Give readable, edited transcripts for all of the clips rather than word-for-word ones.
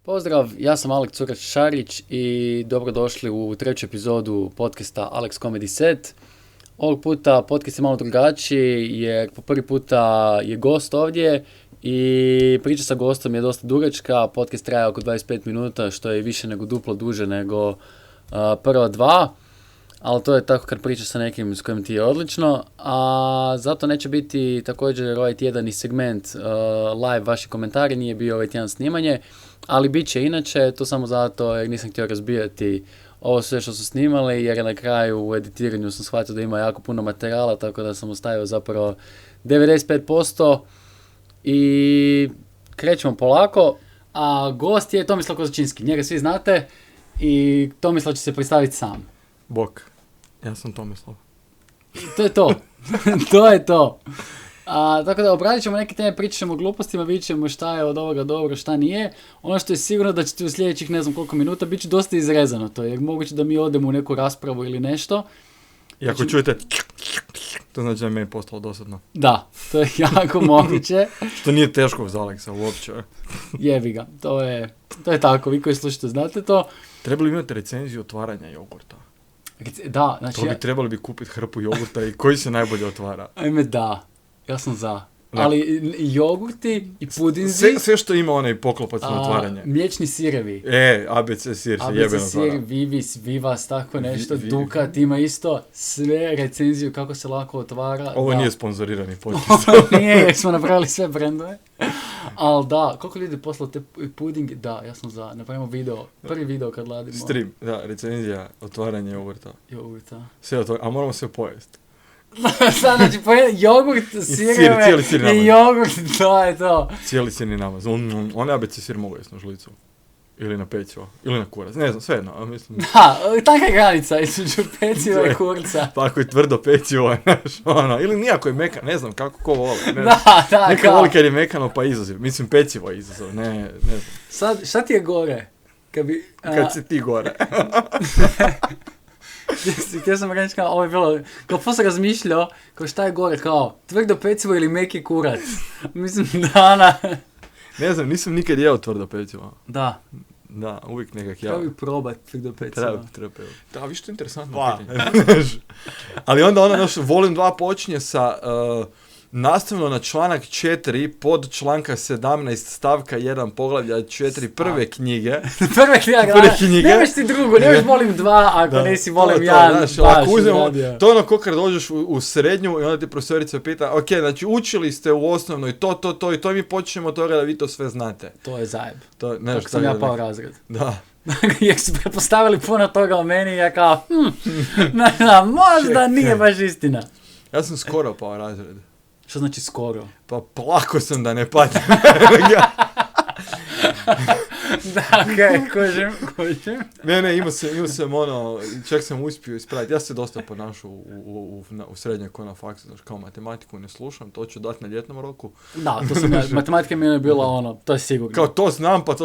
Pozdrav, ja sam Alek Curač-Šarić i dobrodošli u treću epizodu podcasta Alex Comedy Set. Ovog puta podcast je malo drugačiji jer po prvi puta je gost ovdje i priča sa gostom je dosta dugačka. Podcast traje oko 25 minuta što je više nego duplo duže nego prva dva. Ali to je tako kad pričaš sa nekim s kojim ti je odlično. A zato neće biti također ovaj tjedan i segment live vaši komentari, nije bio ovaj tjedan snimanje. Ali bit će inače, to samo zato jer nisam htio razbijati ovo sve što su snimali, jer na kraju u editiranju sam shvatio da ima jako puno materijala, tako da sam ostavio zapravo 95% i krećemo polako. A gost je Tomislav Kozačinski, njega svi znate i Tomislav će se predstaviti sam. Bok, ja sam Tomislav. To je to, to je to. Tako da obradit ćemo neke teme, pričat ćemo o glupostima, vidjet ćemo šta je od ovoga dobro, šta nije. Ono što je sigurno da ćete u sljedećih ne znam koliko minuta bit će dosta izrezano to, jer moguće da mi odemo u neku raspravu ili nešto. I ako čujete, to znači da je meni postalo dosadno. Da, to je jako moguće. Što nije teško za Aleksa uopće. Jebi ga, to je tako, vi koji slušate znate to. Trebali bi imati recenziju otvaranja jogurta. Da, znači... Trebali bi kupiti hrpu jogurta i koji se najbolje otvara. Ajme da, ja sam za. Da. Ali jogurti i pudinzi... Sve što ima onaj poklopac na otvaranje. Mliječni sirevi. ABC sir se jebeno otvara. ABC sir, Vivis, Vivas, tako nešto. Dukat ima isto. Sve recenziju kako se lako otvara. Ovo nije sponzorirani podcast. Nije, jer smo napravili sve brendove. Ali da, koliko ljudi poslao te pudinge? Da, ja sam za. Napravimo video. Prvi video kad ladimo. Stream, da, recenzija, otvaranje jogurta. Jogurta. Sve otvoreno, a moramo sve pojesti. Znači, jogurt, sireve cijeli sir namaz. I jogurt, to je to. Cijeli sirni namaz. On ABC sir mogu jesti na žlicu. Ili na pecivo. Ili na kurac. Ne znam, svejedno. Mislim... Da, tanka je granica između peciva i kurca. Pa ako je tvrdo pecivo, ili nijako je mekan, ne znam kako ko vole. Da, neka voli kad je mekano pa izazov. Mislim, pecivo je izazov, ne znam. Sad, šta ti je gore? Kad si ti gore. Htio sam reći kao, ovo je bilo, kao posle razmišljao, kao šta je gore, kao tvrdo pecivo ili meki kurac. Mislim da Ne znam, nisam nikad jeo tvrdo pecivo. Da. Da, uvijek nekak jeo. Treba bi probat tvrdo pecivo. Treba. Da, vi što je interesantno pitanje. Ali onda volim 2 počinje sa... nastavno na članak 4 pod članka 17 stavka 1 poglavlja 4 prve knjige. prve knjige. Nemaš ti drugu, nemaš volim 2 ako da, nisi volim 1. To ono ko kad dođeš u srednju i onda ti profesorica pita, ok, znači učili ste u osnovnoj to i to mi počnemo od toga da vi to sve znate. To je zajeb. Tako sam ja pao razred. Da. Jer su prepostavili puno toga o meni i ja kao, možda nije baš istina. Ja sam skoro pao razred. Što znači skoro? Pa plako sam da ne padnem. Da, okej, kužim. Ne, imao sam čak sam uspio ispraviti. Ja se dosta ponašao u srednjoj ko na faksu, znači kao matematiku ne slušam, to ću dati na ljetnom roku. Da, to sam ja, matematika mi je bila to je sigurno. Kao to znam, pa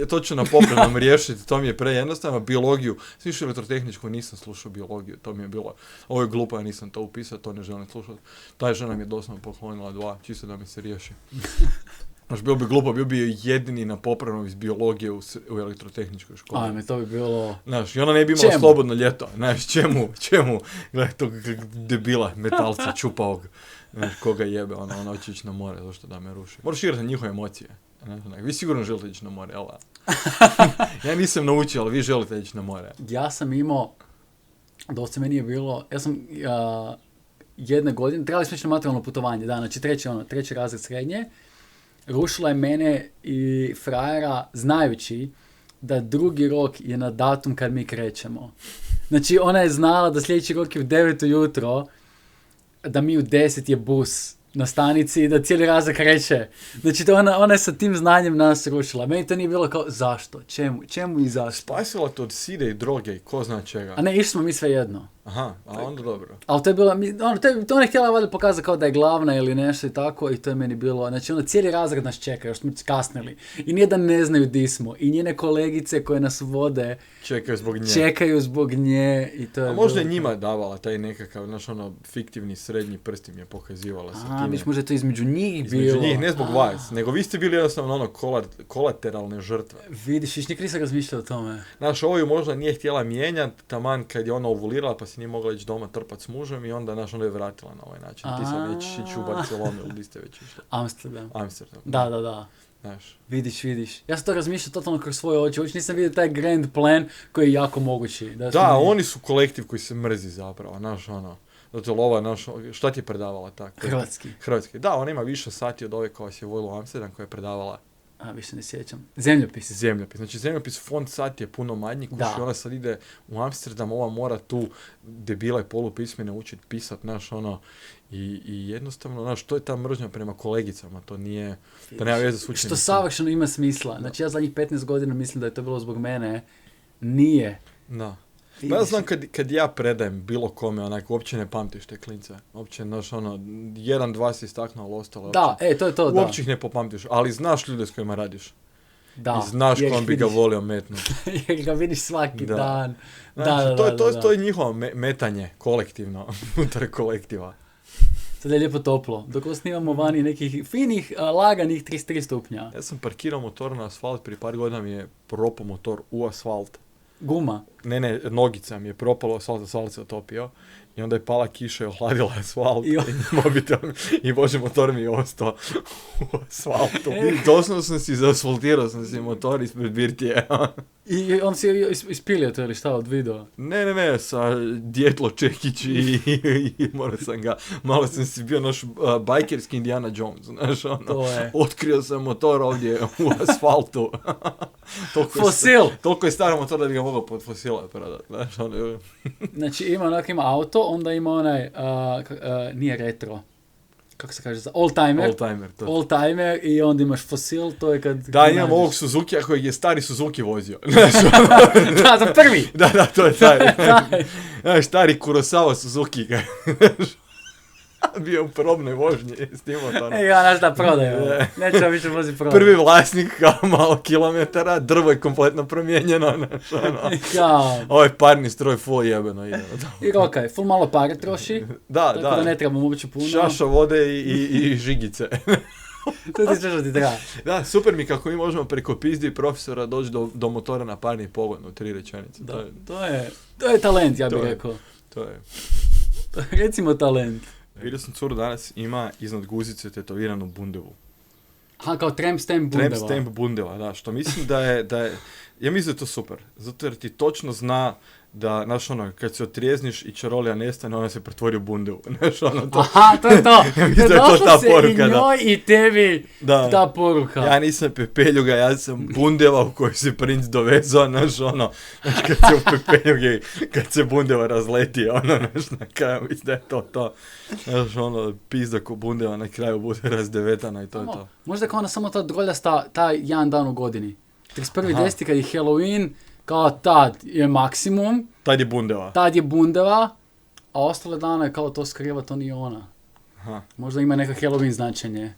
to ću na popravnom riješiti, to mi je prejednostavno. Biologiju, sviše elektrotehničku nisam slušao biologiju, to mi je bilo, ovo je glupo, ja nisam to upisao, to ne želim slušati. Ta žena mi je doslovno poklonila 2, čisto da mi se riješi. Znači, bilo bi glupo, bio bi jedini na popravnom iz biologije u elektrotehničkoj školi. Ajme, to bi bilo... Znaš, i ona ne bi imala slobodno ljeto. Znaš, čemu? Gledaj tog debila, metalca, čupaog. Znaš, koga jebe, ona će ići na more, zašto da me ruši. Moraš igrati na njihove emocije. Vi sigurno želite ići na more, jel? Ja nisam naučio, ali vi želite ići na more. Ja sam imao, dosta meni je bilo, ja sam jedne godine, trebali smo ići na materijalno putovanje, da, znači treći razred srednje. Rušila je mene i frajera znajući da drugi rok je na datum kad mi krećemo. Znači ona je znala da sljedeći rok je u 9 ujutro, da mi u 10 je bus na stanici i da cijeli razred kreće. Znači ona je sa tim znanjem nas rušila. Meni to nije bilo kao zašto, čemu i zašto. Spasila to od side i droge i ko zna čega. A ne, išli smo mi sve jedno. Aha, a onda dobro. Ali to je bilo, ona je htjela valjda pokazati kao da je glavna ili nešto i tako i to je meni bilo, znači ono cijeli razred nas čeka, još smo kasnili i nije da ne znaju di smo i njene kolegice koje nas vode čekaju zbog nje i to je. A možda je njima davala taj nekakav, znaš ono, fiktivni srednji prst im je pokazivala sa time. Viš, možda je to između njih bilo. Između njih, ne zbog vas, nego vi ste bili jednostavno ono kolateralne žrtve. Vidiš, nikad nisam razmišljao o tome. Znaš, ovo ju možda nije htjela mijenjati, taman kad je ona ovulirala pa si nije mogla ići doma trpat s mužem i onda, znaš, onda je vratila na ovaj način. Ti sad nećeš ići u Barcelonu ili di ste već išli. Amsterdam. Amsterdam. Da. Znaš. Vidiš. Ja sam to razmišljao totalno kroz svoje oči. Uopće nisam vidio taj grand plan koji je jako mogući. Da, oni su kolektiv koji se mrzi zapravo, znaš, ono. Zato lova, znaš, šta ti je predavala tako? Hrvatski. Da, ona ima više sati od ove koja se je vojila u Amsterdam koja je predavala. Više ne sjećam. Zemljopis. Znači, zemljopis font sati je puno manji, kuši, ona sad ide u Amsterdam, ova mora tu debile polupismene učiti pisat, znaš, ono, i jednostavno, znaš, to je ta mržnja prema kolegicama, to nije, to nema veze s učenicima. Što savršeno ima smisla. Znači, ja zadnjih 15 godina mislim da je to bilo zbog mene. Nije. Da. Pa ja znam kad ja predajem bilo kome, onak, uopće ne pamtiš te klince. Uopće, znaš, ono, 1-2 si istaknuo, ali ostalo. Da, to je to, da. Uopće ih ne popamtiš, ali znaš ljude s kojima radiš. Da. I znaš kom bi ga volio metnuti. Jer ga vidiš svaki dan. Znači, to je njihovo metanje, kolektivno, unutar kolektiva. Sad je lijepo toplo. Dok snimamo vani nekih finih, laganih 33 stupnja. Ja sam parkirao motor na asfalt, prije par godina mi je propao motor u asfalt. Guma? Ne, nogica mi je propalo, asfalt se otopio. I onda je pala kiša i ohladila asfalt i bože, motor mi je ostao u asfaltu. Doslovno sam si zaasfaltirao motor ispred birtije. I on si ispilio to ili šta od video? Ne, sa Djetlo Čekić i malo sam si bio naš bajkerski Indiana Jones, znaš, ono, otkrio sam motor ovdje u asfaltu. Fosil! Toliko je star motor da bi ga mogao pod fosila prodati, znaš, ono. Znači ima auto, onda ima onaj, nije retro. Kako se kaže, oldtimer i onda imaš fosil, to je kad... Da, imam ovog Suzukija kojeg je stari Suzuki vozio. Da, za prvi! Da, to je taj. Stari Kurosawa Suzuki. Bio u probnoj vožnji s tim motorom. Ja, znaš da prodaju. Nećemo više vozi prodaju. Prvi vlasnik kao malo kilometara, drvo je kompletno promijenjeno. Ovaj parni stroj full jebeno ide. I okej, full malo pare troši. Tako da ne trebamo uopće puno. Šaša vode i žigice. To ti sve što ti treba. Da, super mi kako mi možemo preko pizdi profesora doći do motora na parni pogon u 3 rečenice. Da, to je talent, ja bih rekao. To je. Recimo talent. Vidio sam curu danas, ima iznad guzice tetoviranu bundevu. Aha, kao tramp stamp bundeva. Tramp stamp bundeva, da, što mislim da je, ja mislim da je to super, zato jer ti točno zna da, znaš ono, kad se otrijezniš i čarolija nestane, ona se pretvori u bundevu, znaš ono to. Aha, to je to. Ja mislim da je to ta poruka, i njoj i tebi ta poruka. Ja nisam pepeljuga, ja sam bundeva u kojoj se princ dovezao, znaš ono, kad se u pepeljugi, kad se bundeva razleti, ono, znaš, na kraju mislim da je to. Znaš ono, pizda ko bundeva na kraju bude razdevetana i to je to. Možda kao ona samo ta droljasta, taj jedan dan u godini. 31.10. kad je Halloween, kao tad je maksimum. Tad je bundeva, a ostale dane kao to skriva, to nije ona. Aha. Možda ima neka Halloween značenje.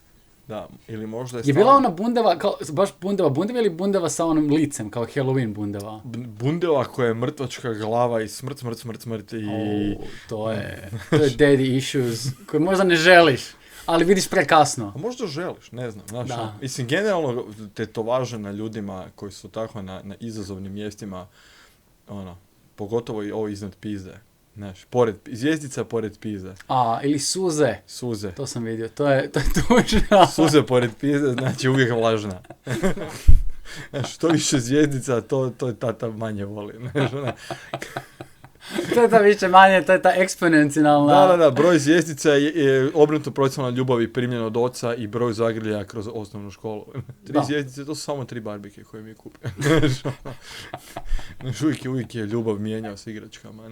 Da, ili možda je bila ona bundeva, kao, baš bundeva ili bundeva sa onim licem, kao Halloween bundeva? Bundeva koja je mrtvačka glava i smrt i... To je daddy issues koje možda ne želiš. Ali vidiš prekasno. A možda želiš, ne znam. Znaš, mislim, generalno tetovaže na ljudima koji su tako na izazovnim mjestima, ono, pogotovo i ovo iznad pizde. Znaš, zvijezdica pored pizde. Ili suze. Suze. To sam vidio, to je tužno. Suze pored pizde, znači uvijek vlažna. Što više zvijezdica, to je tata manje voli. Znaš, To je ta više manje, to je ta eksponencijalna... Da, broj zvjezdica je obrnuto proporcionalno ljubavi primljen od oca i broj zagrljaja kroz osnovnu školu. 3 zvjezdice, to su samo 3 barbike koje mi kupe. Uvijek je ljubav mijenjao s igračkama.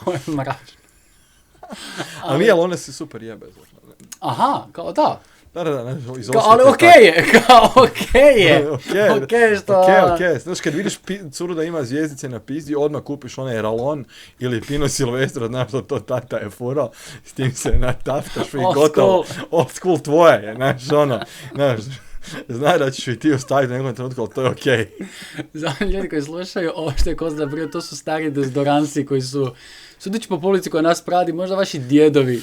Ovo je mračno. Ali one se super jebe. Aha, kao da. Da, iz Kao, ali okej je, okej što... Okej. Znaš, kad vidiš curu da ima zvjezdice na pizdi, odmah kupiš onaj Ralon ili Pino Silvestro, znaš što to tata je furao, s tim se nataftaš i gotovo. Old school tvoje je, znaš, znaš da ćeš i ti ostaviti u nekom trenutku, ali to je okej. Za ljudi koji slušaju, ovo što je Kozda brio, to su stari dezodoransi koji su, sudeći po policiji koja nas pradi, možda vaši djedovi.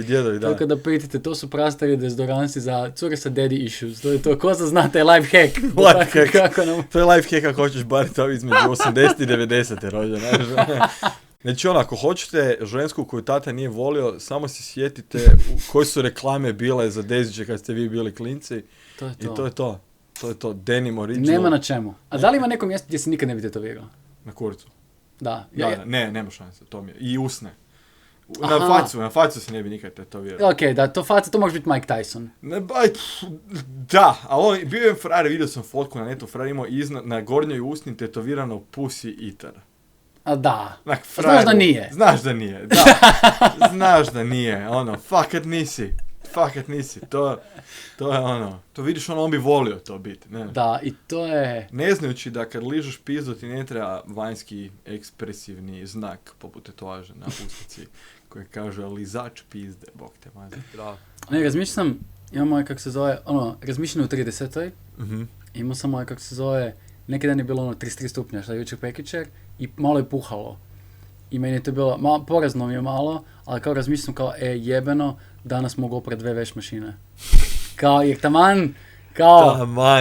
Djedovi, da. Tako da pitite, to su prastari dezodoransi za cure sa daddy issues. To je to, Kozda zna taj life hack. To je life hack ako hoćeš bariti ovi između 80 i 90 rođe, Znači ako hoćete žensku koju tata nije volio, samo se sjetite koje su reklame bile za Deziće kad ste vi bili klinci. To je to. I to je to. To je to. Denim original. Nema na čemu. A da li ima neko mjesto gdje se nikad ne bi tetovirao? Na kurcu. Da. Ne, nema šanse. To mi je. I usne. Na facu se ne bi nikad tetovirao. Ok, da, to faca, to može biti Mike Tyson. Da, ali bio je frajer, vidio sam fotku na netu, frajer imao na gornjoj usni tetovirano Pussy Eater. A da. Znaš da nije, da. Znaš da nije, fakat nisi, to je ono, to vidiš on bi volio to biti, ne. Da, i to je... Ne znajući da kad ližeš pizdu ti ne treba vanjski ekspresivni znak poput tetovaže na usnici koji kaže lizač pizde, bog te mazi, bravo. Ne, razmišljam, imamo kako se zove, razmišljam u 30-oj, imao sam kako se zove, neki dan je bilo 33 stupnja, šta je jučer prekjučer, i malo je puhalo. I meni je to bilo, porazno mi je malo, ali kao razmišljam kao, jebeno, danas mogu oprat 2 veš mašine. Kao, jer taman,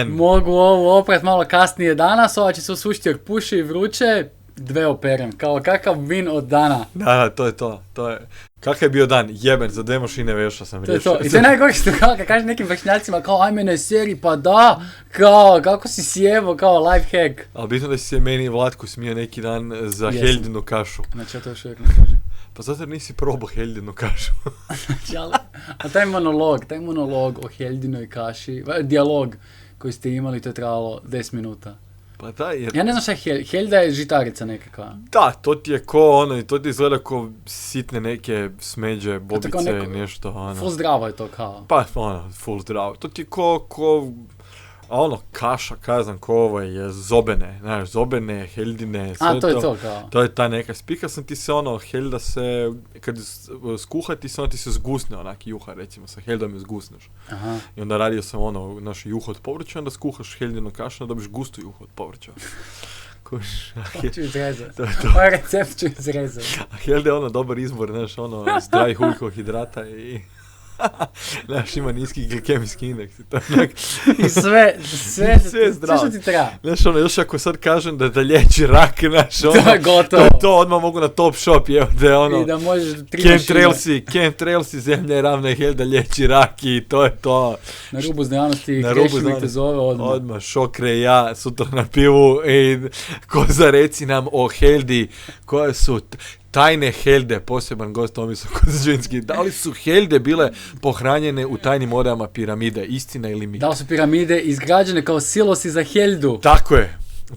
mogu ovo oprat malo kasnije danas, ova će se osušiti jer puši i vruće, 2 operem. Kao, kakav win od dana. Da, to je. Kakav je bio dan? Jeben, za 2 mašine veša sam riješio. To. I to je najgore što kad kaže nekim vršnjacima kao aj mene seri, pa da, kao, kako si sjebo, kao life hack. Ali bitno da si se meni Vlatko smio neki dan za Heldinu kašu. Znači ja to još uvijek ne kažem. Pa zato jer nisi probao Heldinu kašu. Znači, a taj monolog o Heldinoj kaši, dijalog koji ste imali, to je trebalo 10 minuta. Pa da, jer... Ja ne znam šta je Helda je žitarica nekakva. Da, to ti je to ti izgleda ko sitne neke smeđe, bobice, nešto, Full zdravo je to kao. Pa, full zdravo. To ti je kaša, kazan, ko ovo je, zobene, Heldine, sve to je to kao. To je ta neka, spika sam ti se Helda se, kad skuha ti se zgusne onak juha, recimo, sa Heldom je zgusneš. Aha. I onda radio sam naš juho od povrća, onda skuhaš Heldinu kašu, onda dobiš gustu juho od povrća. To ću izrezati. Ovaj recept ću izrezati. A Helda je dobar izbor, zdravih ugljikohidrata i... Znaš, ima niski glikemijski indeks. I sve zdravo. Sve što ti treba. Znaš, još ako sad kažem da liječi rak, znaš, to je gotovo. To odmah mogu na Top Shop, I da možeš 3 mašine. Chemtrailsi, zemlja je ravna Helda liječi rak i to je to. Na rubu znanosti, Krešimik te zove odmah. Odmah, Šokre, ja, sutra na pivu i Koza, reci nam o Heldi, koje su... Tajne Helde, poseban gost Tomislav Kozađinski. Da li su Helde bile pohranjene u tajnim odama piramide? Istina ili mit? Da li su piramide izgrađene kao silosi za Heldu?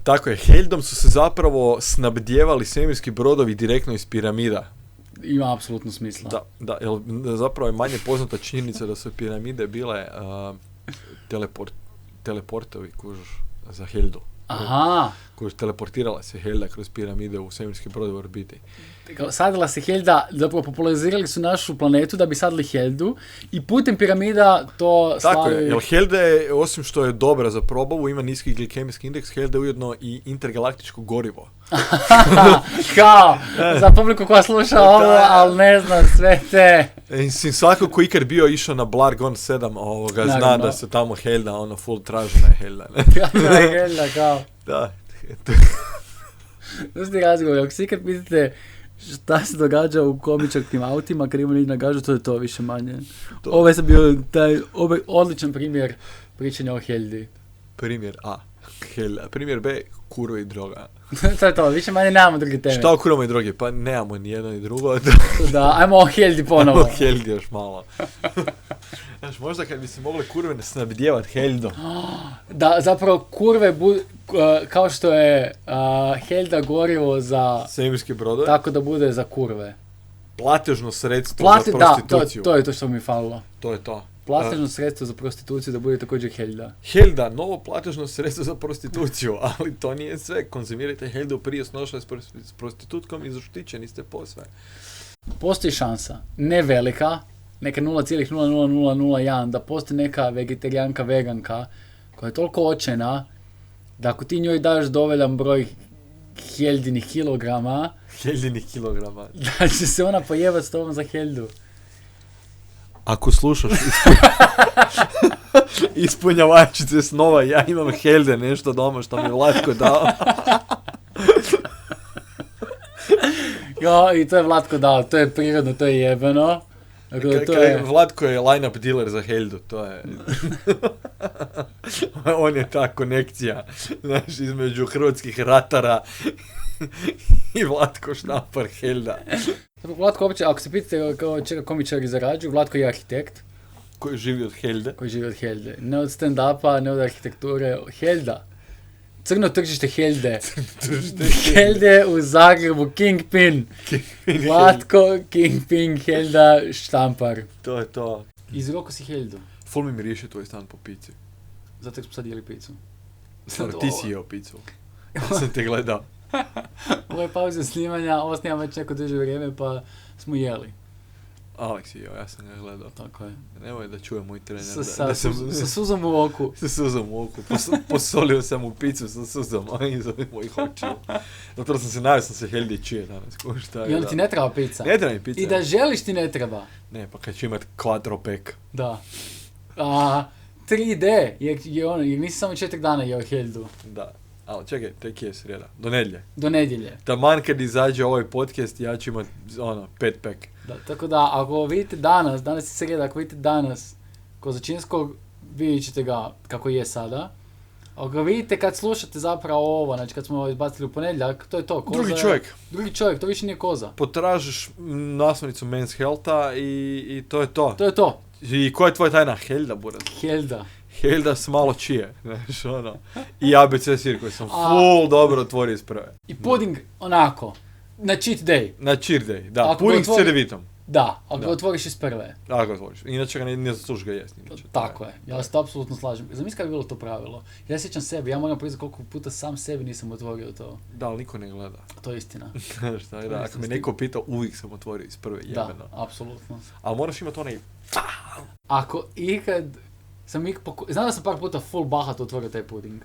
Tako je. Heldom su se zapravo snabdjevali svemirski brodovi direktno iz piramida. Ima apsolutno smisla. Da, jer zapravo je manje poznata činjenica da su piramide bile teleportovi, kužiš, za Heldu. Aha. Koja teleportirala se Helda kroz piramide u svemirski brod u orbiti. Sadila se Helda, zapravo popularizirali su našu planetu da bi sadili Heldu i putem piramida to Tako je, jer Helda je, osim što je dobra za probavu, ima niski glikemijski indeks, Helda je ujedno i intergalaktičko gorivo. Kao, za publiku koja sluša ovo, ali ne znam sve te... Svako ko ikad bio išao na Blargon 7, zna da se tamo Helda, full tražena je Helda. Helda, kao. Da. To ste razgovor, ako si ikad pitate šta se događa u komičarskim autima kad imamo na gažu, to je to više manje. Ovo je sad bio taj odličan primjer pričanja o Heldi. Primjer A, Helda. Primjer B, kurve i droga. To je to, više manje nemamo druge teme. Šta o kurvama i droge? Pa nemamo ni jedno ni drugo. Da, ajmo o Heldi ponovo. O Heldi još malo. Znaš, možda kad bi se mogle kurve ne snabdjevat Heldom. Da, zapravo kurve, kao što je Helda gorivo za... svemirski brodove. Tako da bude za kurve. Platežno sredstvo za prostituciju. Da, to je to što mi falilo. To je to. platežno sredstvo za prostituciju da bude također Helda. Helda, novo platežno sredstvo za prostituciju, ali to nije sve. Konzumirajte Heldu prije snošali s prostitutkom i zaštićeni ste posve. Postoji šansa, ne velika, neka 0,00001, da postoji neka vegetarijanka, veganka, koja je toliko očajna, da ako ti njoj daš dovoljan broj Heldinih kilograma, da će se ona pojebati s tobom za Heldu. Ako slušaš ispunjavačice snova, ja imam Helde nešto doma što mi je Vlatko dao. Ja, i to je Vlatko dao, to je prirodno, to je jebeno. Dakle, to je... Vlatko je line-up dealer za Heldu, to je... On je ta konekcija, znaš, između hrvatskih ratara i Vlatko Štampar Helda. Vlatko uopće, ako se pitate čega komičari zarađuju, Vlatko je arhitekt. Koji živi od Helde. Ne od stand-upa, ne od arhitekture. Helda. Crno tržište Helde. Helde u Zagrebu, Kingpin. Vlatko, Kingpin, Helda, Štampar. To je to. Izroko si Heldu. Ful mi miriše tvoj stan po pici. Zato smo sad jeli picu. Ti si jeo picu. Ja sam te gledao. Ovo je pauza snimanja, ovo snimam već neko duže vrijeme, pa smo jeli. Alex je jeo, ja sam ga gledao. Tako je. Nemoj da čuje moj trener. Sa suzom u oku. Sa suzom u oku. Posolio sam u picu sa suzom, a iza mojih očiju. Zato sam se najao, sam se Heldi čije danas. I onda ti ne treba pizza. Ne treba mi pizza. I da želiš ti ne treba. Ne, pa kad ću imat quattro pack. Da. 3D, jer nisi samo 4 dana jeo Heldu. Da. Ali čekaj, tek je srijeda. Do nedjelje. Taman kad izađe ovaj podcast, ja ću imat 5 pack. Da, tako da, ako vidite danas je srijeda, ako vidite danas Kozačinskog, vidjet ćete ga kako je sada. Ako ga vidite kad slušate zapravo ovo, znači kad smo izbacili u ponedjeljak, to je to. Koza drugi čovjek, to više nije koza. Potražiš naslovnicu Men's Healtha i to je to. To je to. I koja je tvoja tajna? Helda, buraz. Helda s malo čije, znaš, ono. I ABC sir koji sam full dobro otvorio iz prve. I pudding onako, na cheat day. Da, pudding s cerevitom. Da, ako ga otvoriš iz prve. Ako ga otvoriš, inače ga ne zaslužiš ga jesti. Tako je, ja se to apsolutno slažem. Zamisli kako bi bilo to pravilo. Ja sjećam sebi, ja moram priznati koliko puta sam sebi nisam otvorio to. Da, ali niko ne gleda. To je istina. Šta je, da, ako me neko pita, uvijek sam otvorio iz prve, jebeno. Da, apsolutno. Ali moraš imati onaj... Ako ikad... Znam da sam par puta full bahat otvorio taj pudding.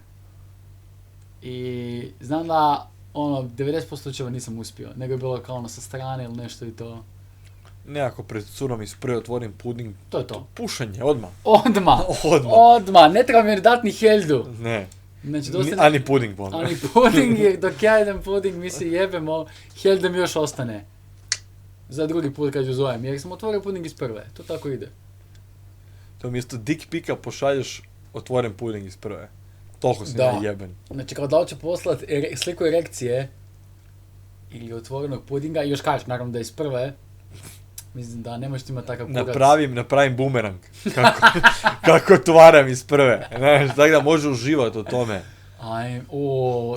I znam da 90% slučajeva nisam uspio. Nego je bilo kao sa strane ili nešto i to. Ne, ako pred curom iz prve otvorim pudding. To je to. Pušanje, odmah. Odmah. Ne treba mi dati ni Heldu. Ne. Znači, ani pudding bolno. Ani pudding, jer dok ja jedem pudding mi se jebemo, Helda mi još ostane. Za drugi put kad ju zovem, jer sam otvorio pudding iz prve. To tako ide. To umjesto dick pika pošalješ otvoren pudding iz prve. Toliko si najjeben. Znači kao da li će poslati sliku erekcije ili otvorenog puddinga i još kažeš naravno da je iz prve. Mislim da ne možeš imati takav kurac. Napravim bumerang. Kako otvaram iz prve. Znaš, tako da može uživati u tome.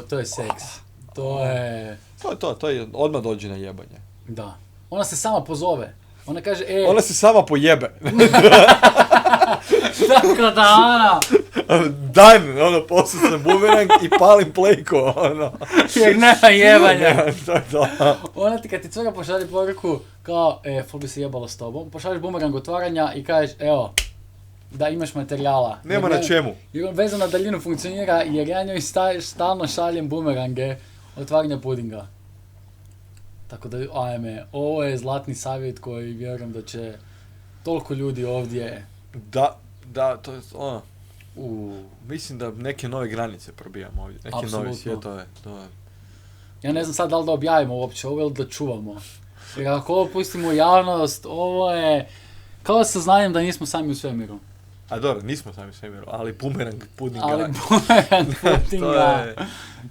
To je seks. To je... To je odmah dođe na jebanje. Da. Ona se sama pozove. Ona kaže, Ona se sama pojebe. Tako da, ona... Dan, poslije sam bumerang i palim plejko, Jer nema jebanja. Da. Ona ti kad ti cura pošalje poruku, kao, ful bi se jebalo s tobom, pošalješ bumerang otvaranja i kažeš, evo, da imaš materijala. Nema na čemu. Jer on vezano na daljinu funkcionira, jer ja njoj stalno šaljem bumerange otvaranja pudinga. Tako da, ovo je zlatni savjet koji vjerujem da će toliko ljudi ovdje... Da, to je ono... Mislim da neke nove granice probijamo ovdje, neke nove svjetove. Ja ne znam sad da li da objavimo uopće ovo ili da čuvamo. Jer ako ovo pustimo u javnost, ovo je kao saznanjem da nismo sami u svemiru. A dobro, nismo sami u svemiru, ali bumerang pudinga.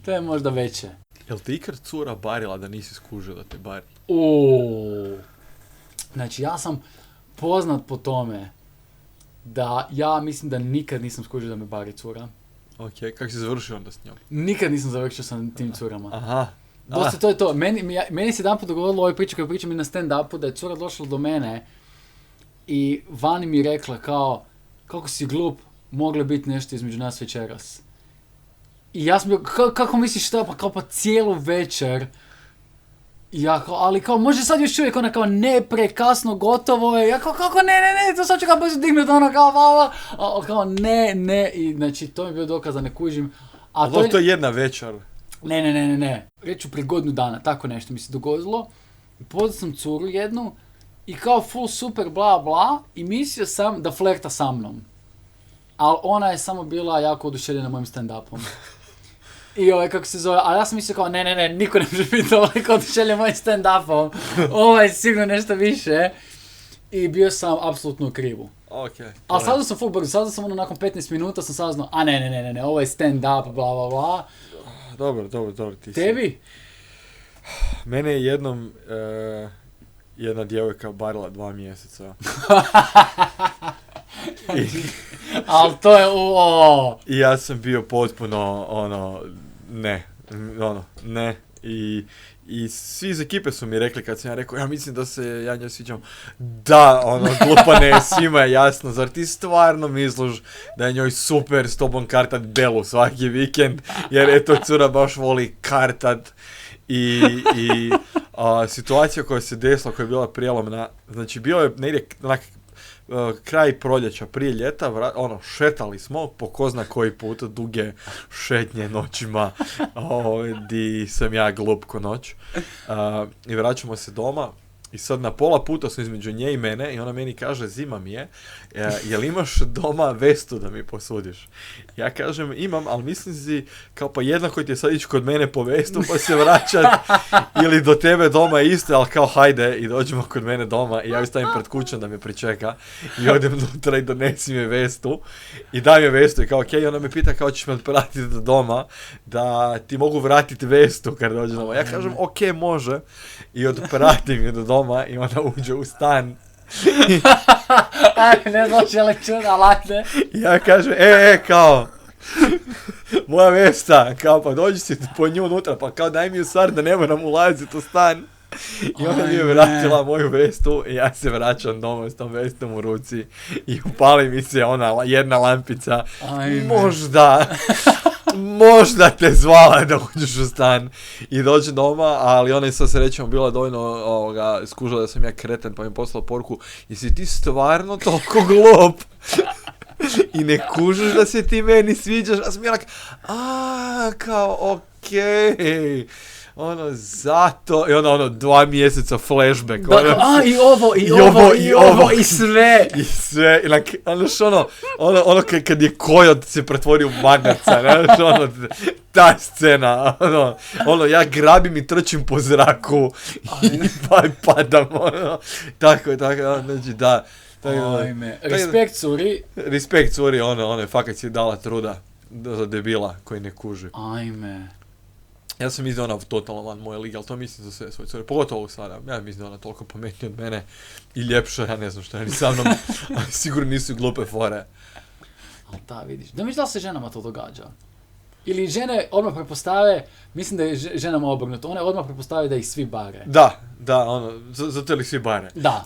To je možda veće. Jel te ikad cura barila da nisi skužio da te bari? Znači ja sam poznat po tome da ja mislim da nikad nisam skužio da me bari cura. Ok, kako si završio onda s njom? Nikad nisam završio sa tim curama. Aha. Dosta to je to. Meni se jedan put dogovorilo ovoj priči koju pričam i na stand-upu da je cura došla do mene i Vani mi rekla kao, kako si glup, moglo biti nešto između nas večeras. I ja sam bio, kako misliš šta, pa kao pa cijelu večer. I ja kao, ali kao, može sad još uvijek, ona kao, ne, prekasno, gotovo je. Ja kao, kako, ne, to sad ću kao brzo dignuti, ono kao, ne. I znači, to mi je bio dokaz da ne kužim. Ali to je jedna večer. Ne. Reću prije godinu dana, tako nešto mi se dogodilo. Poznao sam curu jednu i kao full super bla bla i mislio sam da flirta sa mnom. Ali ona je samo bila jako oduševljena mojim stand-upom. I kako se zove, ali ja sam mislio kao ne, niko ne može biti ovoliko oduševljen mojim stand-upom. Ovo je sigurno nešto više. I bio sam apsolutno u krivu. Okay, ali sada sam full brzo, sada sam ono nakon 15 minuta sam saznao, a ne, ovo je stand-up, bla bla. Dobro, ti si. Tebi? Mene je jednom jedna djevojka barila 2 mjeseca. Ali to je I ja sam bio potpuno, ne. I svi iz ekipe su mi rekli kad sam ja rekao, ja mislim da se ja njoj sviđam. Da, glupane, svima je jasno, zar ti stvarno misliš da je njoj super s tobom kartat belu svaki vikend, jer eto cura baš voli kartat. I situacija koja se desila, koja je bila prijelomna, znači bio je negdje kraj proljeća, prije ljeta, šetali smo po ko zna koji put, duge šetnje noćima, di sam ja glup ko noć. I vraćamo se doma i sad na pola puta sam između nje i mene i ona meni kaže, zima mi je, jel imaš doma vestu da mi posudiš? Ja kažem, imam, ali mislim si, kao pa jednako ti je sad ići kod mene po vestu pa se vraćat, ili do tebe doma isto, ali kao hajde i dođemo kod mene doma i ja ju stavim pred kućom da me pričeka i odem unutra i donesi mi vestu i daj mi vestu i kao okej, ona me pita kao ćeš me odpratiti do doma da ti mogu vratiti vestu kad dođe doma. Ja kažem okej, može i odpratim je do doma i ona uđe u stan. Ne znači lekčuna, lajde. Ja kažem, kao, moja vesta, kao pa dođi si po nju unutra, pa kao daj mi ju stvar da ne moram ulaziti u stan. I ona mi je vratila moju vestu i ja se vraćam doma s tom vestom u ruci i upali mi se ona jedna lampica. Možda te zvala da uđeš u stan i dođe doma, ali ona je sa srećom bila dovoljno skužila da sam ja kreten pa mi je poslala poruku, jesi ti stvarno toliko glup i ne kužiš da se ti meni sviđaš, a sam ja kao okej. Zato, i 2 mjeseca flashback. I ovo, i sve. I sve, kad je kojot se pretvori u magarca, ta scena, ja grabim i trčim po zraku i padam, tako, znači da. Respekt curi, ona je fakat si dala truda za debila koji ne kuži. Ja sam mislio ona totalno van moje lige, ali to mislim za sve svoje cure, pogotovo ovog sada. Ja mislim da ona toliko pametnija od mene i ljepša, ja ne znam što je ni sa mnom, ali sigurno nisu glupe fore. Ali da, vidiš. Da misliš da se ženama to događa? Ili žene odmah prepostave, mislim da je ženama obrnuto, one odmah prepostave da ih svi bare. Da, zato li svi bare. Da,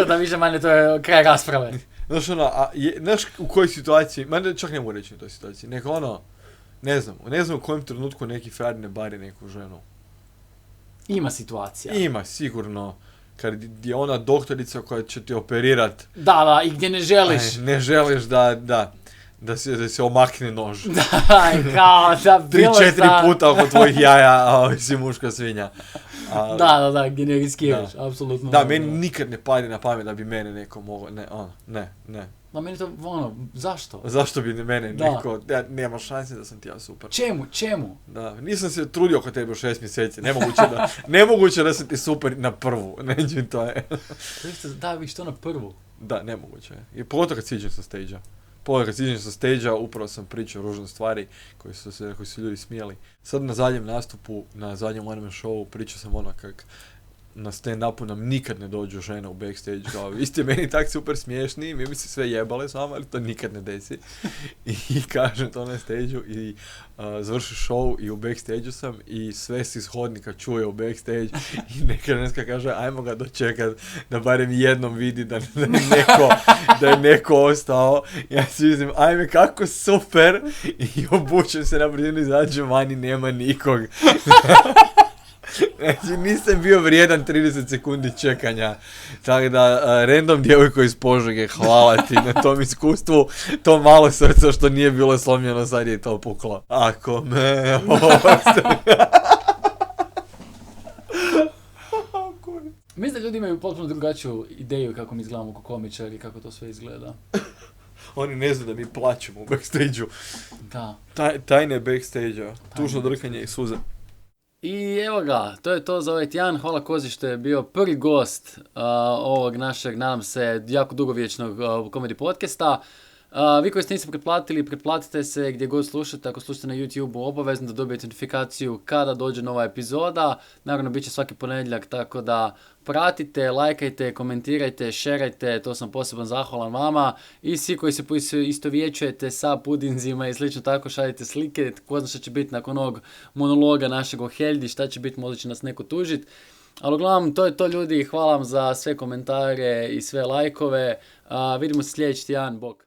da više manje to je kraj rasprave. Znaš u kojoj situaciji, čak ne mogu reći u toj situaciji, nego ne znam u kojem trenutku neki frajer ne bari neku ženu. Ima situacija. Ima, sigurno. Kad je ona doktorica koja će ti operirat. Da, i gdje ne želiš. Ne želiš da se omakne nož. Da, kao da bilo 3-4 puta oko tvojih jaja, si muška svinja. Da, gdje ne riskiraš, apsolutno. Da, meni nikad ne padi na pamet da bi mene neko mogao, ne. Ma meni to, zašto? Zašto bi mene neko, nema šanse da sam ti ja super. Čemu? Da, nisam se trudio oko tebe u 6 mjeseci, nemoguće da sam ti super na prvu, neđe to je. Da, viš to na prvu. Da, nemoguće je. I pogotovo kad siđem sa stage-a, upravo sam pričao ružne stvari koji su ljudi smijali. Sad na zadnjem nastupu, na zadnjem onome showu, pričao sam kak na stand-upu nam nikad ne dođu žene u backstage, kao, vi ste meni tak super smiješni, mi bi se sve jebale s vama, ali to nikad ne desi. I kažem to na stage-u i završi show i u backstage-u sam i sve se iz hodnika čuje u backstage i neka ženska kaže, ajmo ga dočekat da barem jednom vidi da je neko ostao. Ja si mislim, ajme kako super, i obučem se na brzinu, izađem vani, nema nikog. Znači, nisam bio vrijedan 30 sekundi čekanja. Tako da, random djevojko iz Požege, hvala ti na tom iskustvu. To malo srce što nije bilo slomljeno, sad je to puklo. Ako me Mislim da ljudi imaju potpuno drugačiju ideju kako mi izgledamo kao komičari i kako to sve izgleda. Oni ne znaju da mi plaćemo u backstage-u. Da. Tajne backstage-a, tužno drkanje i suze. I evo ga, to je to za ovaj tjedan. Hvala Kozi što je bio prvi gost ovog našeg, nadam se, jako dugovječnog komedi podcasta. Vi koji ste niste pretplatili, pretplatite se gdje god slušate. Ako slušate na YouTube-u, obavezno da dobijete notifikaciju kada dođe nova epizoda. Naravno, bit će svaki ponedjeljak, tako da pratite, lajkajte, komentirajte, šerajte, to sam posebno zahvalan vama. I svi koji se istovjećujete sa pudinzima i slično tako, šaljite slike. Ko zna što će biti nakon ovog monologa našeg o Heldi, šta će biti, možda će nas neko tužiti. Ali uglavnom, to je to ljudi, hvala vam za sve komentare i sve lajkove. Vidimo se sljedeći tjedan, bok.